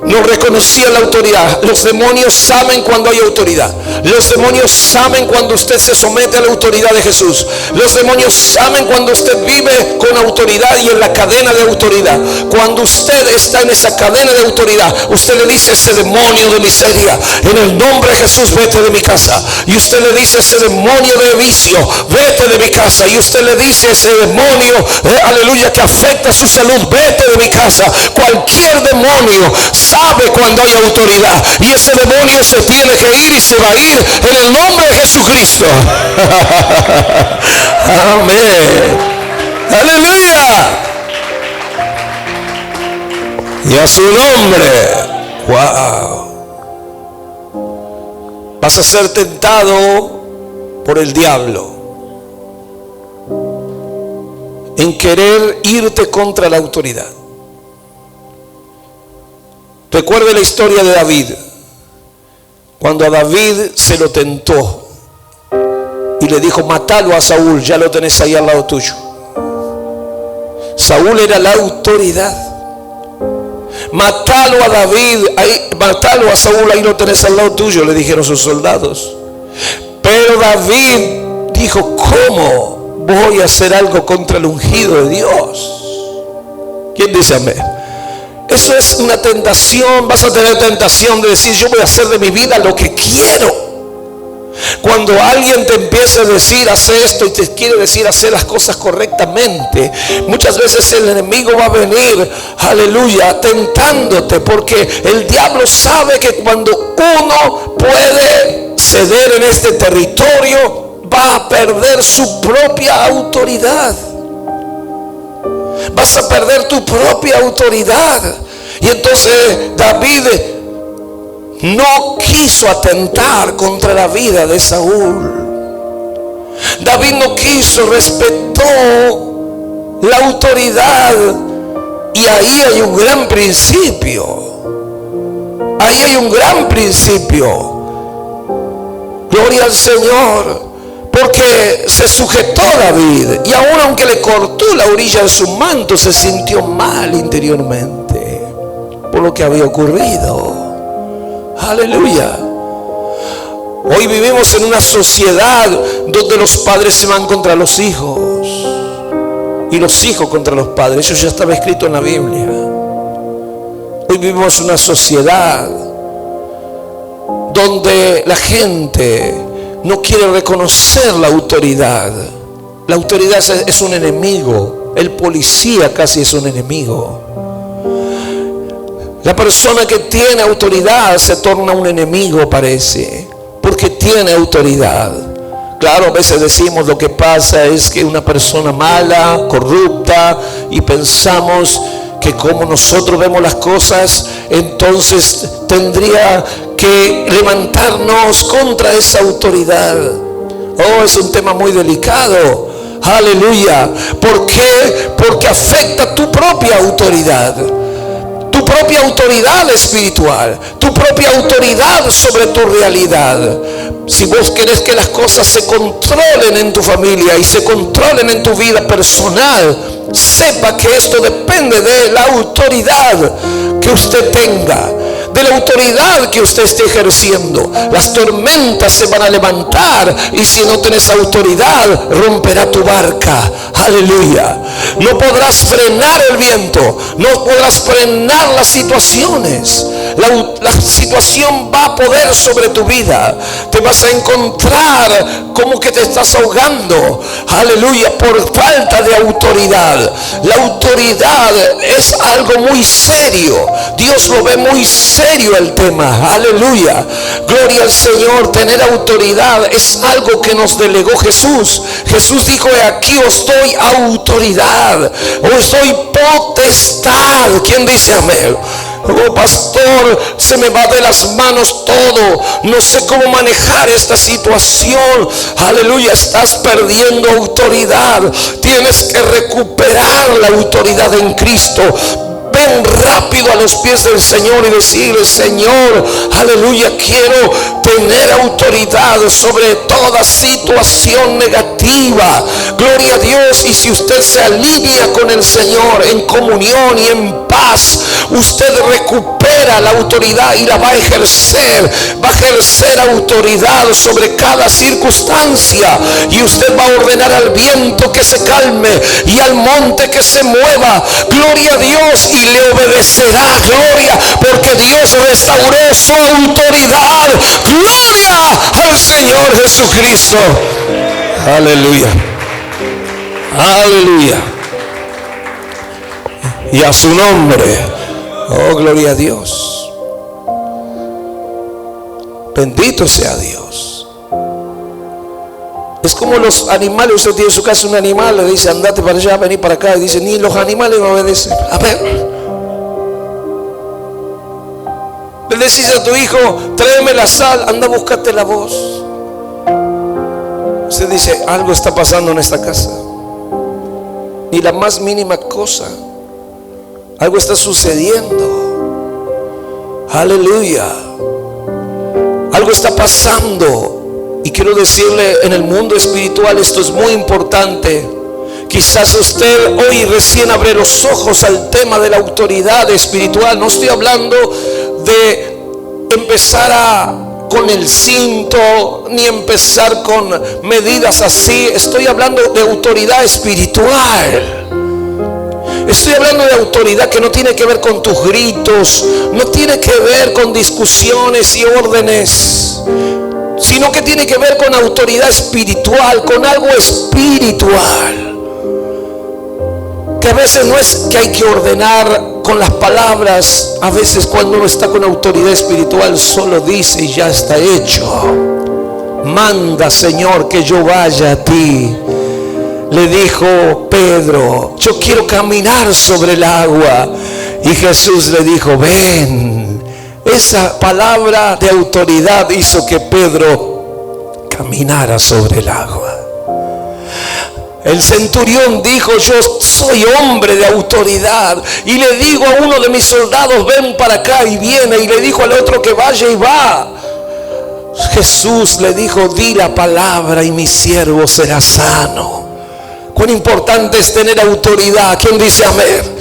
No reconocía la autoridad. Los demonios saben cuando hay autoridad. Los demonios saben cuando usted se somete a la autoridad de Jesús. Los demonios saben cuando usted vive con autoridad y en la cadena de autoridad. Cuando usted está en esa cadena de autoridad, usted le dice a ese demonio de miseria, en el nombre de Jesús, vete de mi casa. Y usted le dice a ese demonio de vicio, vete de mi casa. Y usted le dice a ese demonio, aleluya, que afecta su salud, vete de mi casa. Cualquier demonio sabe cuando hay autoridad, y ese demonio se tiene que ir y se va a ir en el nombre de Jesucristo. Amén. Aleluya. Y a su nombre. Wow. Vas a ser tentado por el diablo en querer irte contra la autoridad. Recuerde la historia de David. Cuando a David se lo tentó y le dijo, matalo a Saúl, ya lo tenés ahí al lado tuyo. Saúl era la autoridad. Matalo a David, ahí, matalo a Saúl, ahí lo tenés al lado tuyo, le dijeron sus soldados. Pero David dijo, ¿cómo voy a hacer algo contra el ungido de Dios? ¿Quién dice amén? Eso es una tentación. Vas a tener tentación de decir, yo voy a hacer de mi vida lo que quiero. Cuando alguien te empieza a decir, hace esto, y te quiere decir hacer las cosas correctamente, muchas veces el enemigo va a venir, aleluya, tentándote, porque el diablo sabe que cuando uno puede ceder en este territorio, va a perder su propia autoridad. Vas a perder tu propia autoridad. Y entonces David no quiso atentar contra la vida de Saúl. David no quiso, respetó la autoridad. Y ahí hay un gran principio. Ahí hay un gran principio. Gloria al Señor. Porque se sujetó David, y aun aunque le cortó la orilla de su manto, se sintió mal interiormente por lo que había ocurrido. Aleluya. Hoy vivimos en una sociedad donde los padres se van contra los hijos y los hijos contra los padres. Eso ya estaba escrito en la Biblia. Hoy vivimos en una sociedad donde la gente no quiere reconocer la autoridad. La autoridad es un enemigo. El policía casi es un enemigo. La persona que tiene autoridad se torna un enemigo, parece, porque tiene autoridad. Claro, a veces decimos lo que pasa es que una persona mala, corrupta, y pensamos que como nosotros vemos las cosas, entonces tendría que levantarnos contra esa autoridad. Oh, es un tema muy delicado. Aleluya. ¿Por qué? Porque afecta tu propia autoridad. Tu propia autoridad espiritual, tu propia autoridad sobre tu realidad. Si vos querés que las cosas se controlen en tu familia y se controlen en tu vida personal, sepa que esto depende de la autoridad que usted tenga, de la autoridad que usted esté ejerciendo. Las tormentas se van a levantar, y si no tenés autoridad, romperá tu barca. Aleluya. No podrás frenar el viento, no podrás frenar las situaciones. La situación va a poder sobre tu vida. Te vas a encontrar como que te estás ahogando. Aleluya, por falta de autoridad. La autoridad es algo muy serio. Dios lo ve muy serio el tema. Aleluya. Gloria al Señor. Tener autoridad es algo que nos delegó Jesús. Jesús dijo: aquí os doy autoridad, os doy potestad. ¿Quién dice amén? Oh, pastor, se me va de las manos todo, no sé cómo manejar esta situación. Aleluya, estás perdiendo autoridad. Tienes que recuperar la autoridad en Cristo. Ven rápido a los pies del Señor y decirle: Señor, aleluya, quiero tener autoridad sobre toda situación negativa. Gloria a Dios. Y si usted se alinea con el Señor en comunión y en paz, usted recupera la autoridad y la va a ejercer. Va a ejercer autoridad sobre cada circunstancia, y usted va a ordenar al viento que se calme y al monte que se mueva. Gloria a Dios. Y le obedecerá. Gloria, porque Dios restauró su autoridad. Gloria al Señor Jesucristo. Aleluya. Aleluya. Y a su nombre. Oh, gloria a Dios. Bendito sea Dios. Es como los animales. Usted tiene en su casa un animal, le dice: andate para allá, vení para acá, y dice: ni los animales no obedecen. A ver, le decís a tu hijo: tráeme la sal, anda, búscate la voz. Usted dice: algo está pasando en esta casa. Ni la más mínima cosa. Algo está sucediendo. Aleluya. Algo está pasando. Y quiero decirle, en el mundo espiritual esto es muy importante. Quizás usted hoy recién abre los ojos al tema de la autoridad espiritual. No estoy hablando de empezar con el cinto, ni empezar con medidas así. Estoy hablando de autoridad espiritual. Estoy hablando de autoridad que no tiene que ver con tus gritos, no tiene que ver con discusiones y órdenes, sino que tiene que ver con autoridad espiritual, con algo espiritual. Que a veces no es que hay que ordenar con las palabras. A veces cuando uno está con autoridad espiritual, solo dice y ya está hecho. Manda, Señor, que yo vaya a ti. Le dijo Pedro: yo quiero caminar sobre el agua. Y Jesús le dijo: ven. Esa palabra de autoridad hizo que Pedro caminara sobre el agua. El centurión dijo: yo soy hombre de autoridad, y le digo a uno de mis soldados: ven para acá, y viene, y le dijo al otro que vaya, y va. Jesús le dijo: di la palabra y mi siervo será sano. Cuán importante es tener autoridad. ¿Quién dice amén?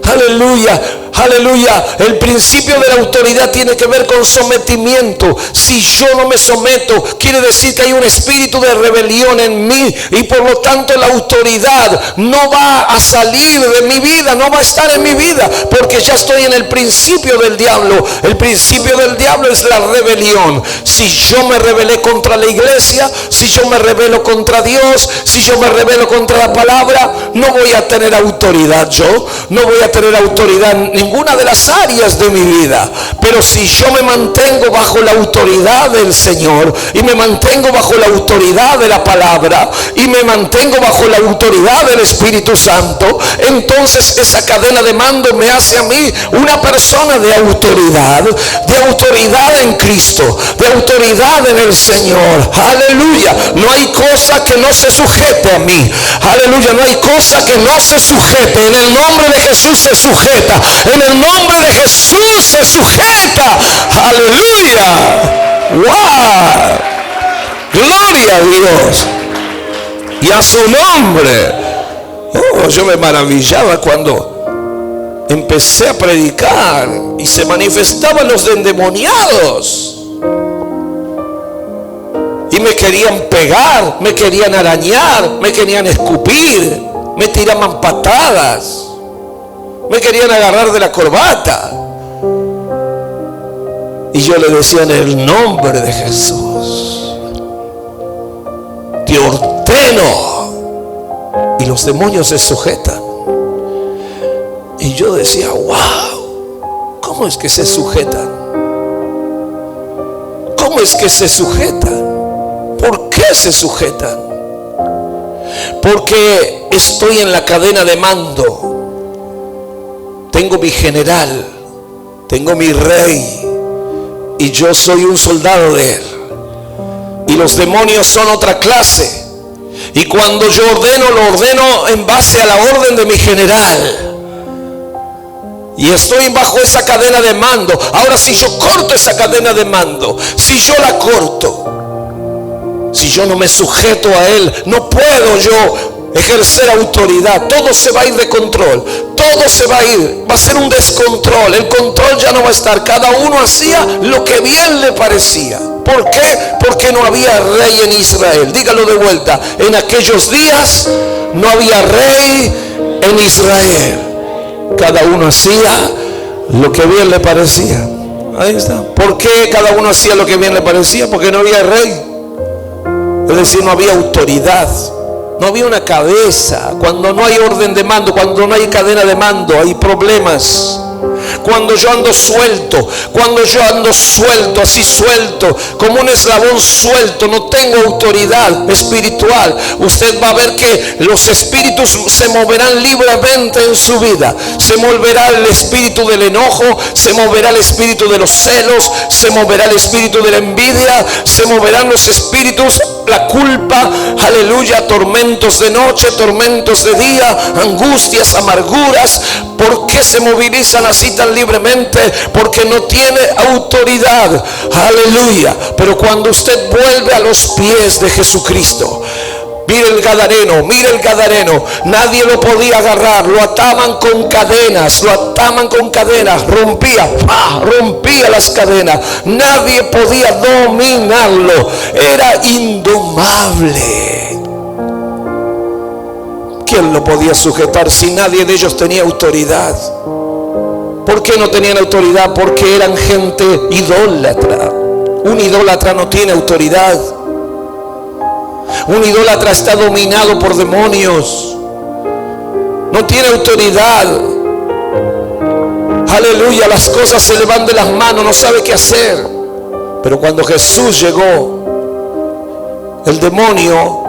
Aleluya, aleluya. El principio de la autoridad tiene que ver con sometimiento. Si yo no me someto, quiere decir que hay un espíritu de rebelión en mí, y por lo tanto la autoridad no va a salir de mi vida, no va a estar en mi vida, porque ya estoy en el principio del diablo. El principio del diablo es la rebelión. Si yo me rebelé contra la iglesia, si yo me rebelo contra Dios, si yo me rebelo contra la palabra, no voy a tener autoridad. Yo no voy a tener autoridad en ninguna de las áreas de mi vida. Pero si yo me mantengo bajo la autoridad del Señor, y me mantengo bajo la autoridad de la palabra, y me mantengo bajo la autoridad del Espíritu Santo, entonces esa cadena de mando me hace a mí una persona de autoridad en Cristo, de autoridad en el Señor. Aleluya. No hay cosa que no se sujete a mí. Aleluya. No hay cosa que no se sujete. En el nombre de Jesús se sujeta. En el nombre de Jesús se sujeta. Aleluya. ¡Wow! Gloria a Dios y a su nombre. Oh, yo me maravillaba cuando empecé a predicar y se manifestaban los endemoniados y me querían pegar, me querían arañar, me querían escupir, me tiraban patadas, me querían agarrar de la corbata. Y yo le decía: en el nombre de Jesús te ordeno. Y los demonios se sujetan. Y yo decía: wow, ¿cómo es que se sujetan? ¿Cómo es que se sujetan? ¿Por qué se sujetan? Porque estoy en la cadena de mando. Tengo mi general, tengo mi rey, y yo soy un soldado de él. Y los demonios son otra clase. Y cuando yo ordeno, lo ordeno en base a la orden de mi general. Y estoy bajo esa cadena de mando. Ahora, si yo corto esa cadena de mando, si yo la corto, si yo no me sujeto a él, no puedo yo ejercer autoridad. Todo se va a ir de control. Todo se va a ir. Va a ser un descontrol. El control ya no va a estar. Cada uno hacía lo que bien le parecía. ¿Por qué? Porque no había rey en Israel. Dígalo de vuelta. En aquellos días no había rey en Israel. Cada uno hacía lo que bien le parecía. Ahí está. ¿Por qué cada uno hacía lo que bien le parecía? Porque no había rey. Es decir, no había autoridad. No había una cabeza. Cuando no hay orden de mando, cuando no hay cadena de mando, hay problemas. Cuando yo ando suelto, así suelto, como un eslabón suelto, no tengo autoridad espiritual, usted va a ver que los espíritus se moverán libremente en su vida. Se moverá el espíritu del enojo, se moverá el espíritu de los celos, se moverá el espíritu de la envidia, se moverán los espíritus, la culpa, aleluya, tormentos de noche, tormentos de día, angustias, amarguras. ¿Por qué se movilizan así tan libremente? Porque no tiene autoridad. Aleluya. Pero cuando usted vuelve a los pies de Jesucristo, mire el gadareno, nadie lo podía agarrar, lo ataban con cadenas, rompía las cadenas, nadie podía dominarlo, era indomable. ¿Quién lo podía sujetar si nadie de ellos tenía autoridad? ¿Por qué no tenían autoridad? Porque eran gente idólatra. Un idólatra no tiene autoridad. Un idólatra está dominado por demonios. No tiene autoridad. Aleluya, las cosas se le van de las manos, no sabe qué hacer. Pero cuando Jesús llegó, el demonio,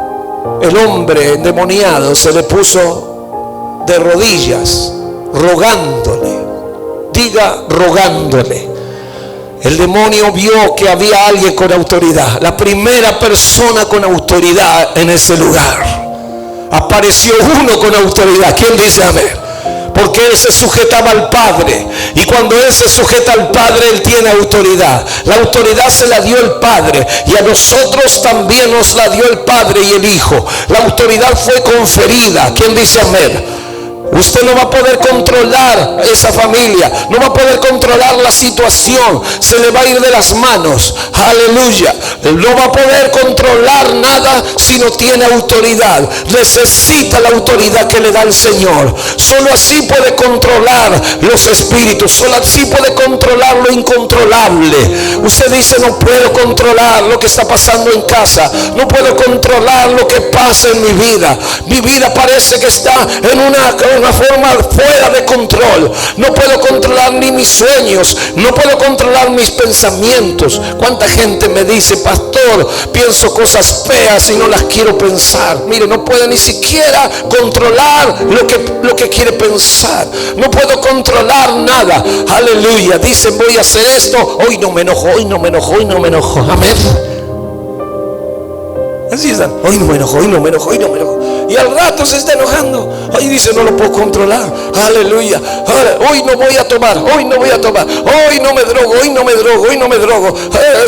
el hombre endemoniado, se le puso de rodillas, rogándole. Diga, rogándole. El demonio vio que había alguien con autoridad, la primera persona con autoridad en ese lugar. Apareció uno con autoridad. ¿Quién dice amén? porque él se sujetaba al Padre, y cuando él se sujeta al Padre, él tiene autoridad. La autoridad se la dio el Padre, y a nosotros también nos la dio el Padre y el Hijo. La autoridad fue conferida. ¿Quién dice amén? Usted no va a poder controlar esa familia, no va a poder controlar la situación, se le va a ir de las manos. Aleluya. No va a poder controlar nada si no tiene autoridad. Necesita la autoridad que le da el Señor. Solo así puede controlar los espíritus, solo así puede controlar lo incontrolable. Usted dice: no puedo controlar lo que está pasando en casa, no puedo controlar lo que pasa en mi vida. Mi vida parece que está en una forma fuera de control. No puedo controlar ni mis sueños, no puedo controlar mis pensamientos. ¿Cuánta gente me dice: pastor, pienso cosas feas y no las quiero pensar? Mire, no puede ni siquiera controlar lo que quiere pensar. No puedo controlar nada. Aleluya. Dicen: voy a hacer esto, hoy no me enojo, hoy no me enojo, hoy no me enojo. Amén. Así están: hoy no me enojo, hoy no me enojo, hoy no me enojo. Y al rato se está enojando. Hoy dice: no lo puedo controlar. Aleluya. Hoy no voy a tomar, hoy no voy a tomar, hoy no me drogo, hoy no me drogo, hoy no me drogo.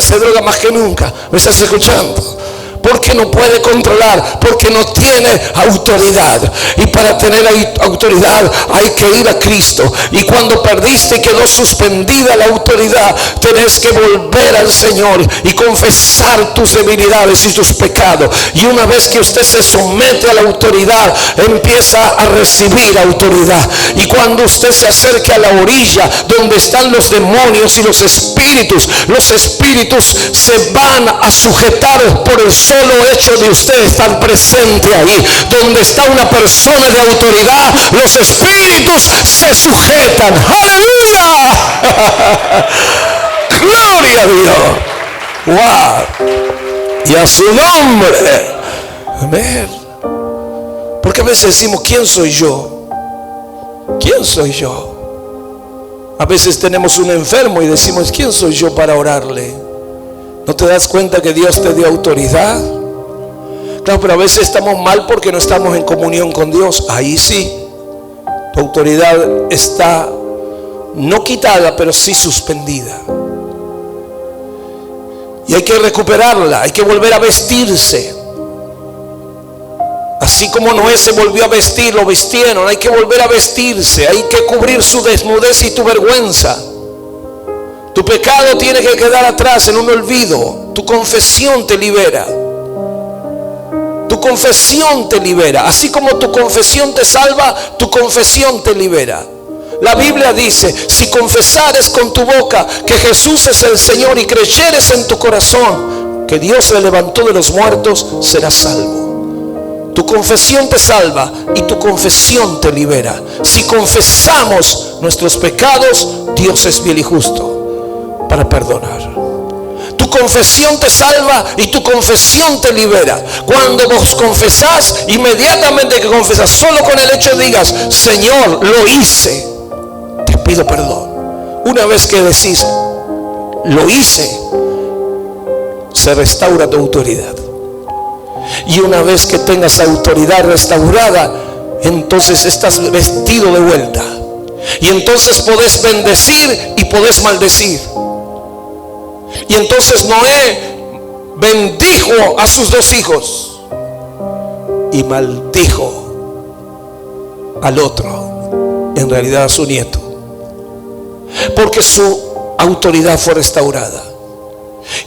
Se droga más que nunca. ¿Me estás escuchando? Porque no puede controlar, porque no tiene autoridad. Y para tener autoridad hay que ir a Cristo. Y cuando perdiste y quedó suspendida la autoridad, tenés que volver al Señor y confesar tus debilidades y tus pecados. Y una vez que usted se somete a la autoridad, empieza a recibir autoridad. Y cuando usted se acerque a la orilla donde están los demonios y los espíritus se van a sujetar por el solo hecho de usted estar presente ahí. Donde está una persona de autoridad, los espíritus se sujetan. ¡Aleluya! ¡Gloria a Dios! ¡Wow! Y a su nombre. Amén. Porque a veces decimos: ¿quién soy yo? ¿Quién soy yo? A veces tenemos un enfermo y decimos: ¿quién soy yo para orarle? ¿No te das cuenta que Dios te dio autoridad? Claro, pero a veces estamos mal porque no estamos en comunión con Dios. Ahí sí, tu autoridad está no quitada, pero sí suspendida. Y hay que recuperarla, hay que volver a vestirse. Así como Noé se volvió a vestir, lo vistieron. Hay que volver a vestirse, hay que cubrir su desnudez y tu vergüenza. Tu pecado tiene que quedar atrás en un olvido. Tu confesión te libera. Tu confesión te libera. Así como tu confesión te salva, tu confesión te libera. La Biblia dice: si confesares con tu boca que Jesús es el Señor y creyeres en tu corazón que Dios le levantó de los muertos, serás salvo. Tu confesión te salva y tu confesión te libera. Si confesamos nuestros pecados, Dios es fiel y justo para perdonar. Tu confesión te salva y tu confesión te libera. Cuando vos confesás, inmediatamente que confesás, solo con el hecho digas: Señor, lo hice, te pido perdón. Una vez que decís: lo hice, se restaura tu autoridad. Y una vez que tengas autoridad restaurada, entonces estás vestido de vuelta. Y entonces podés bendecir y podés maldecir. Y entonces Noé bendijo a sus 2 hijos y maldijo al otro, en realidad a su nieto, porque su autoridad fue restaurada.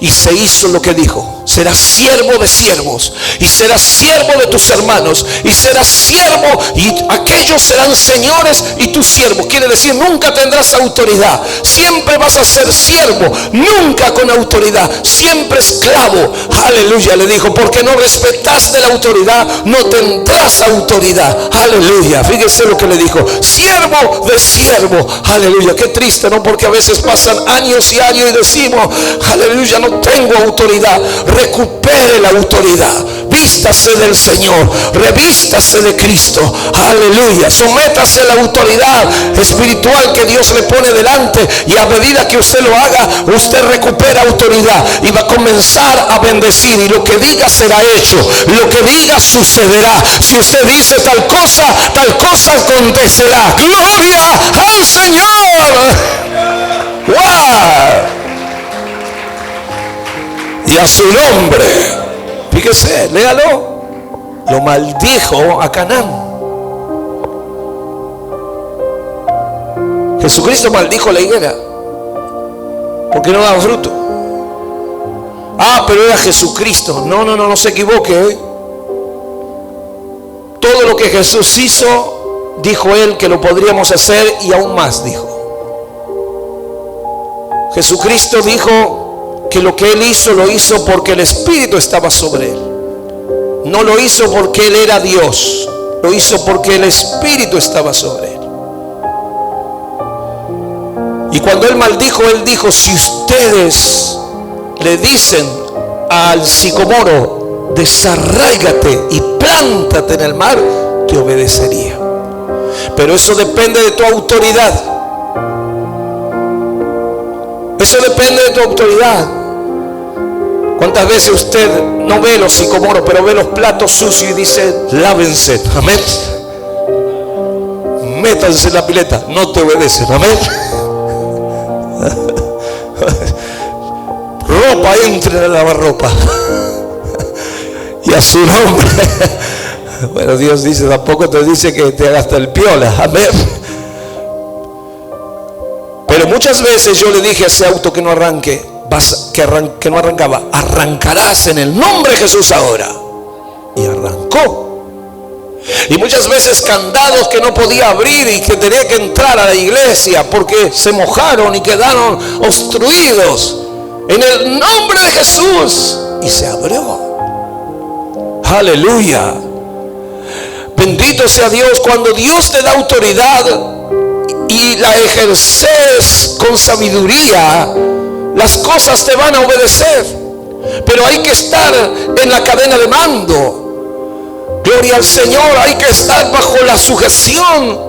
Y se hizo lo que dijo: serás siervo de siervos, y serás siervo de tus hermanos, y serás siervo, y aquellos serán señores y tú siervo. Quiere decir, nunca tendrás autoridad, siempre vas a ser siervo, nunca con autoridad, siempre esclavo. Aleluya, le dijo: porque no respetaste la autoridad, no tendrás autoridad. Aleluya, fíjese lo que le dijo: siervo de siervo. Aleluya, qué triste, ¿no? Porque a veces pasan años y años y decimos: aleluya, no tengo autoridad. Recupere la autoridad. revístase del Señor, revístase de Cristo. Aleluya. Sométase a la autoridad espiritual que Dios le pone delante, y a medida que usted lo haga, usted recupera autoridad y va a comenzar a bendecir, y lo que diga será hecho, lo que diga sucederá. Si usted dice tal cosa acontecerá. Gloria al Señor. ¡Wow! Y a su nombre. Fíjese, léalo. Lo maldijo a Canaán. Jesucristo maldijo la higuera porque no daba fruto. Pero era Jesucristo. No se equivoque. Todo lo que Jesús hizo, dijo él que lo podríamos hacer, y aún más dijo. Jesucristo dijo que lo que él hizo, lo hizo porque el Espíritu estaba sobre él. No lo hizo porque él era Dios, lo hizo porque el Espíritu estaba sobre él. Y cuando él maldijo, él dijo: si ustedes le dicen al sicomoro, desarráigate y plántate en el mar, te obedecería. Pero eso depende de tu autoridad. Eso depende de tu autoridad. ¿Cuántas veces usted no ve los sicomoros, pero ve los platos sucios y dice: lávense? Amén. Métanse en la pileta. No te obedecen. Amén. Ropa, entre a lavar ropa. Y a su nombre. Bueno, Dios dice, tampoco te dice que te hagas el piola. Amén. Pero muchas veces yo le dije a ese auto que no arranque, que no arrancaba: arrancarás en el nombre de Jesús ahora. Y arrancó. Y muchas veces candados que no podía abrir y que tenía que entrar a la iglesia porque se mojaron y quedaron obstruidos, en el nombre de Jesús, y se abrió. Aleluya. Bendito sea Dios. Cuando Dios te da autoridad y la ejerces con sabiduría, las cosas te van a obedecer. Pero hay que estar en la cadena de mando. Gloria al Señor. Hay que estar bajo la sujeción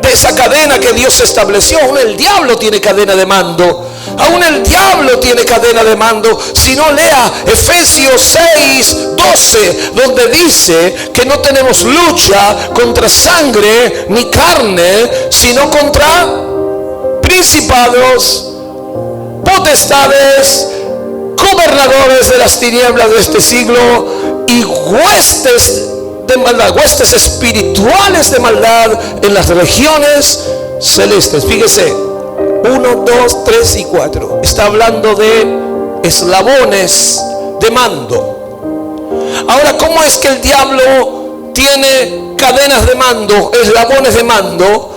de esa cadena que Dios estableció. Aún el diablo tiene cadena de mando. Aún el diablo tiene cadena de mando. Si no, lea Efesios 6:12, donde dice que no tenemos lucha contra sangre ni carne, sino contra principados, potestades, gobernadores de las tinieblas de este siglo y huestes de maldad, huestes espirituales de maldad en las regiones celestes. Fíjese, 1, 2, 3 y 4. Está hablando de eslabones de mando. Ahora, ¿cómo es que el diablo tiene cadenas de mando, eslabones de mando?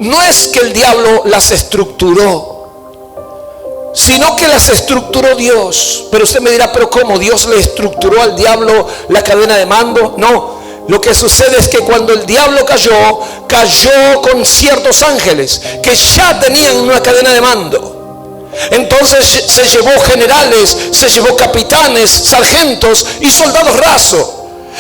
No es que el diablo las estructuró, sino que las estructuró Dios. Pero usted me dirá: ¿pero cómo? ¿Dios le estructuró al diablo la cadena de mando? No. Lo que sucede es que cuando el diablo cayó con ciertos ángeles que ya tenían una cadena de mando. Entonces se llevó generales, se llevó capitanes, sargentos y soldados rasos.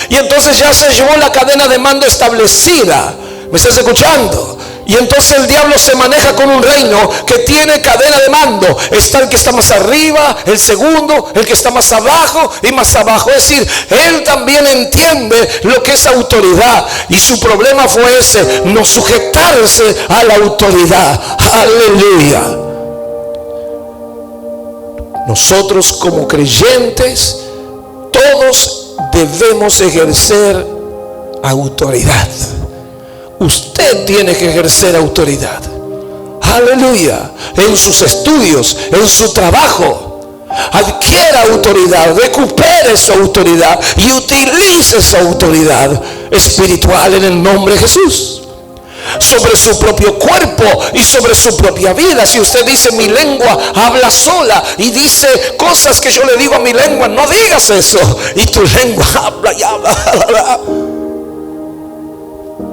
Y entonces ya se llevó la cadena de mando establecida. ¿Me estás escuchando? Y entonces el diablo se maneja con un reino que tiene cadena de mando. Está el que está más arriba, el segundo, el que está más abajo y más abajo. Es decir, él también entiende lo que es autoridad. Y su problema fue ese: no sujetarse a la autoridad. Aleluya. Nosotros como creyentes, todos debemos ejercer autoridad. Usted tiene que ejercer autoridad. Aleluya. En sus estudios, en su trabajo, adquiera autoridad, recupere su autoridad y utilice su autoridad espiritual en el nombre de Jesús. Sobre su propio cuerpo y sobre su propia vida. Si usted dice: mi lengua habla sola, y dice cosas que yo le digo a mi lengua, no digas eso. Y tu lengua habla y habla.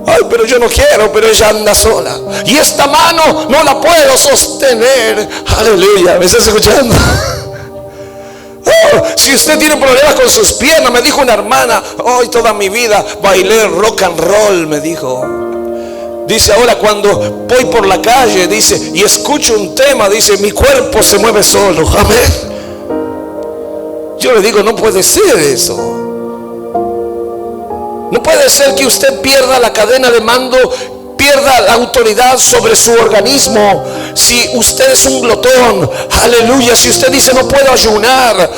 Ay, pero yo no quiero, pero ella anda sola. Y esta mano no la puedo sostener. Aleluya. ¿Me estás escuchando? Si usted tiene problemas con sus piernas, me dijo una hermana, hoy toda mi vida bailé rock and roll, me dijo. Dice, ahora cuando voy por la calle, dice, y escucho un tema, dice, mi cuerpo se mueve solo. Amén. Yo le digo, no puede ser eso. No puede ser que usted pierda la cadena de mando, pierda la autoridad sobre su organismo. Si usted es un glotón, aleluya, si usted dice no puedo ayunar,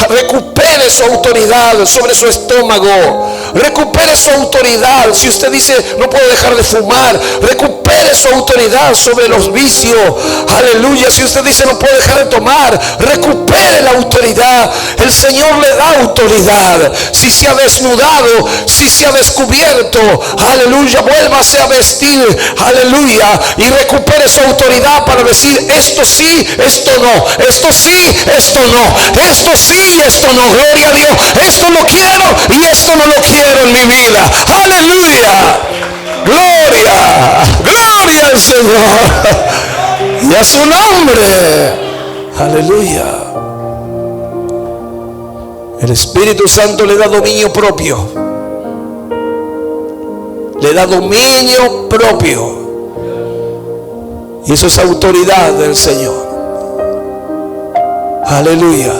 recupere su autoridad sobre su estómago. Recupere su autoridad. Si usted dice no puedo dejar de fumar, recupere su autoridad sobre los vicios. Aleluya. Si usted dice no puedo dejar de tomar, recupere la autoridad. El Señor le da autoridad. Si se ha desnudado, si se ha descubierto, aleluya, vuélvase a vestir, aleluya, y recupere su autoridad para decir esto sí, esto no, esto sí, esto no, esto sí, esto no. Gloria a Dios. Esto lo quiero y esto no lo quiero en mi vida. Aleluya. Gloria. Gloria al Señor y a su nombre. Aleluya. El Espíritu Santo le da dominio propio. Le da dominio propio. Y eso es autoridad del Señor. Aleluya.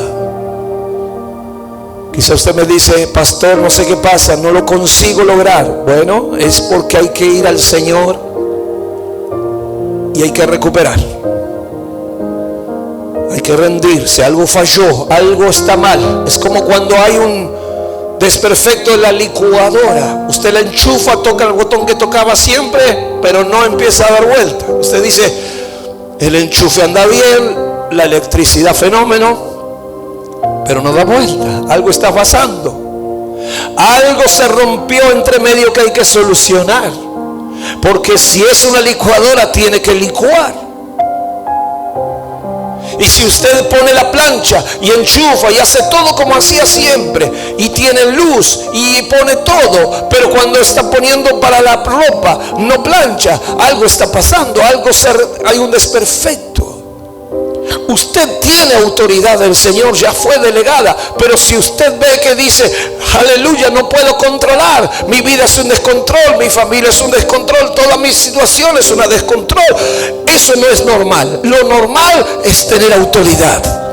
Quizá usted me dice, pastor, no sé qué pasa, no lo consigo lograr. Bueno, es porque hay que ir al Señor y hay que recuperar. Hay que rendirse. Algo falló, algo está mal. Es como cuando hay un desperfecto en la licuadora. Usted la enchufa, toca el botón que tocaba siempre, pero no empieza a dar vuelta. Usted dice, el enchufe anda bien, la electricidad fenómeno, pero no da vuelta. Algo está pasando. Algo se rompió entre medio que hay que solucionar. Porque si es una licuadora, tiene que licuar. Y si usted pone la plancha y enchufa y hace todo como hacía siempre, y tiene luz y pone todo, pero cuando está poniendo para la ropa no plancha, algo está pasando, hay un desperfecto. Usted tiene autoridad del Señor, ya fue delegada, pero si usted ve que dice, aleluya, no puedo controlar, mi vida es un descontrol, mi familia es un descontrol, toda mi situación es una descontrol, eso no es normal. Lo normal es tener autoridad.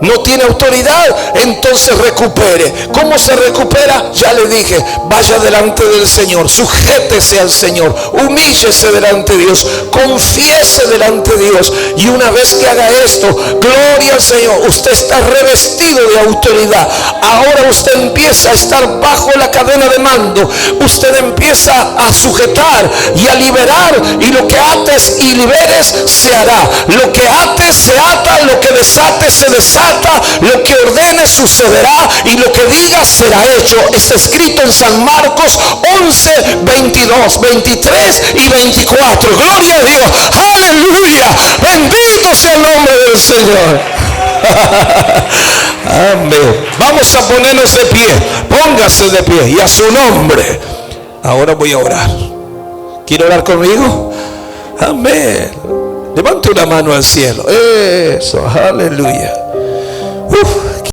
No tiene autoridad, entonces recupere. ¿Cómo se recupera? Ya le dije, vaya delante del Señor, sujétese al Señor, humíllese delante de Dios, confiese delante de Dios, y una vez que haga esto, gloria al Señor, usted está revestido de autoridad. Ahora usted empieza a estar bajo la cadena de mando, usted empieza a sujetar y a liberar, y lo que ates y liberes se hará. Lo que ates se ata, lo que desates se desata. Lo que ordene sucederá y lo que diga será hecho. Está escrito en San Marcos 11, 22, 23 y 24. Gloria a Dios. Aleluya. Bendito sea el nombre del Señor. Amén. Vamos a ponernos de pie. Póngase de pie y a su nombre. Ahora voy a orar. ¿Quiere orar conmigo? Amén. Levante una mano al cielo. Eso. Aleluya.